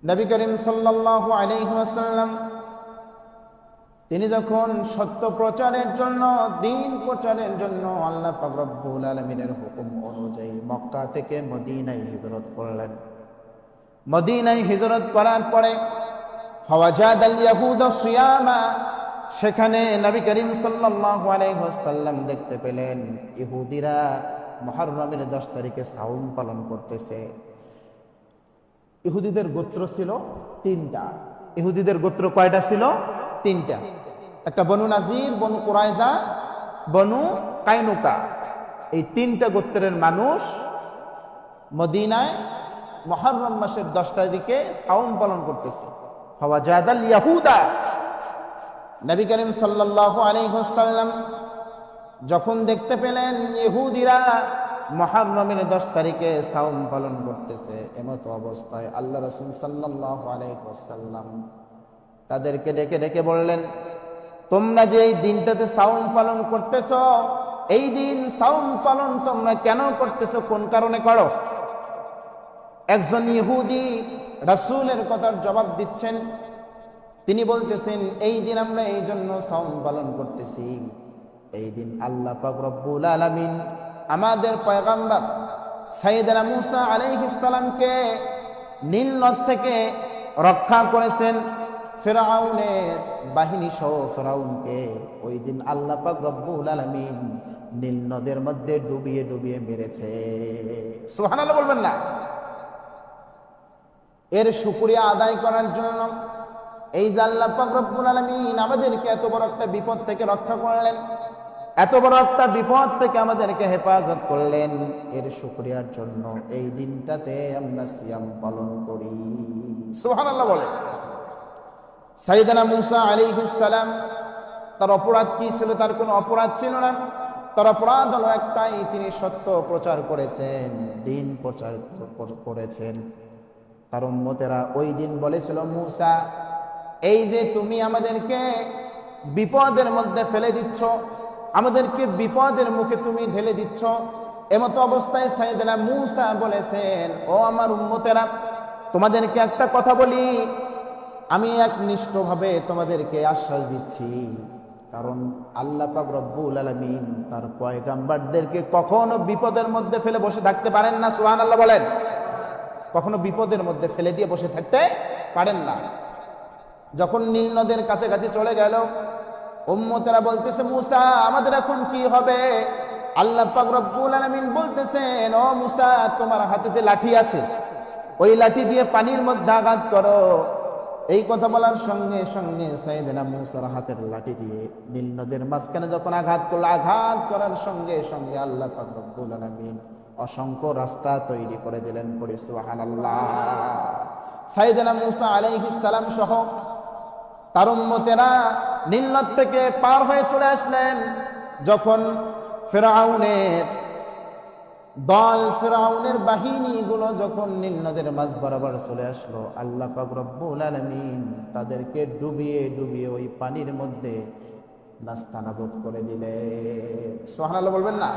নবী করিম সাল্লাল্লাহু আলাইহি ওয়াসাল্লাম তিনি যখন সত্য প্রচারের জন্য, দ্বীন প্রচারের জন্য আল্লাহ পাক রব্বুল আলামিনের হুকুম অনুযায়ী মক্কা থেকে মদিনায় হিজরত করলেন। মদিনায় হিজরত করার পরে ফাওয়াজাদাল ইয়াহুদা সিয়ামা, সেখানে নবী করিম সাল্লাল্লাহু আলাইহি ওয়াসাল্লাম দেখতে পেলেন ইহুদিরা মুহররমের 10 তারিখে সাওম পালন করতেছে। ইহুদিদের গোত্র ছিল 3টা। ইহুদিদের গোত্র কয়টা ছিল? 3টা। একটা বনু নাজির, বনু কুরাইজা, বনু কাইনুকা। এই 3টা গোত্রের মানুষ মদিনায় মুহররম মাসের 10 তারিখে সাওম পালন করতেছে। ফাওয়াজাদাল ইয়াহুদা, নবী করিম সাল্লাল্লাহু আলাইহি ওয়াসাল্লাম যখন দেখতে পেলেন ইহুদিরা মুহররমের 10 তারিখে সাওম পালন করতেছে, এমত অবস্থায় আল্লাহ রাসূল সাল্লাল্লাহু আলাইহি ওয়াসাল্লাম তাদেরকে ডেকে ডেকে বললেন, তোমরা যে এই দিনটাতে সাওম পালন করতেছ, এই দিন সাওম পালন তোমরা কেন করতেছো? কোন কারণে করো? একজন ইহুদি রাসূলের কথার জবাব দিচ্ছেন। তিনি বলতেছেন, এই দিন আমরা এই জন্য সাওম পালন করতেছি, এই দিন আল্লাহ পাক রব্বুল আলামিন আমাদের পয়গম্বর সাইয়েদনা মূসা আলাইহিস সালামকে নীল নদ থেকে রক্ষা করেছেন। ফিরআউনের বাহিনী সহ ফিরআউনকে ওই দিন আল্লাহ পাক রব্বুল আলামিন নীল নদের মধ্যে ডুবিয়ে ডুবিয়ে মেরেছে। সুবহানাল্লাহ বলবেন না? এর শুকরিয়া আদায় করার জন্য এই যে আল্লাহ পাক রব্বুল আলামিন আমাদেরকে এত বড় একটা বিপদ থেকে রক্ষা করলেন, এত বড় একটা বিপদ থেকে আমাদেরকে হেফাজত করলেন, এর শুকরিয়ার জন্য এই দিনটাতে আমরা সিয়াম পালন করি। সুবহানাল্লাহ বলে। সাইয়েদনা মূসা আলাইহিস সালাম, তার অপরাধ কি ছিল? তার কোনো অপরাধ ছিল না। তার অপরাধ হলো একটাই, তিনি সত্য প্রচার করেছেন, দ্বীন প্রচার করেছেন। তার উম্মতেরা ওই দিন বলেছিল, মূসা, এই যে তুমি আমাদেরকে বিপদের মধ্যে ফেলে দিচ্ছ, আমাদেরকে বিপদের মুখে তুমি ঢেলে দিচ্ছ। এমত অবস্থায় সাইয়েদনা মূসা বলেছেন, ও আমার উম্মতেরা, তোমাদেরকে একটা কথা বলি, আমি একনিষ্ঠভাবে তোমাদেরকে আশ্বাস দিচ্ছি, কারণ আল্লাহ পাক রব্বুল আলামিন তার পয়গম্বরদেরকে কখনো বিপদের মধ্যে ফেলে বসে থাকতে পারেন না। সুবহানাল্লাহ বলেন। কখনো বিপদের মধ্যে ফেলে দিয়ে বসে থাকতে পারেন না। যখন নীল নদের কাছাকাছি চলে গেল, উম্মতেরা বলতেছে, মূসা, আমাদের এখন কি হবে? আল্লাহ পাক রব্বুল আলামিন বলতেছেন, ও মূসা, তোমার হাতে যে লাঠি আছে, ওই লাঠি দিয়ে পানির মধ্যে আঘাত করো। এই কথা বলার সঙ্গে সঙ্গে সাইয়েদনা মূসার হাতের লাঠি দিয়ে নীল নদের মাঝখানে যখন আঘাত করলো, আঘাত করার সঙ্গে সঙ্গে আল্লাহ পাক রব্বুল আলামিন অসংখ্য রাস্তা তৈরি করে দিলেন। পড়ি সুবহানাল্লাহ। সাইয়েদনা মূসা আলাইহিস সালাম সহ তার উম্মতেরা নীল নদ থেকে পার হয়ে চলে আসলেন। যখন ফিরআউনের দল, ফিরআউনের বাহিনীগুলো যখন নীল নদের মাঝ বরাবর চলে আসলো, আল্লাহ পাক রব্বুল আলামিন তাদেরকে ডুবিয়ে ডুবিয়ে ওই পানির মধ্যে নাস্তানাবুদ করে দিলেন। সুবহানাল্লাহ বলবেন না?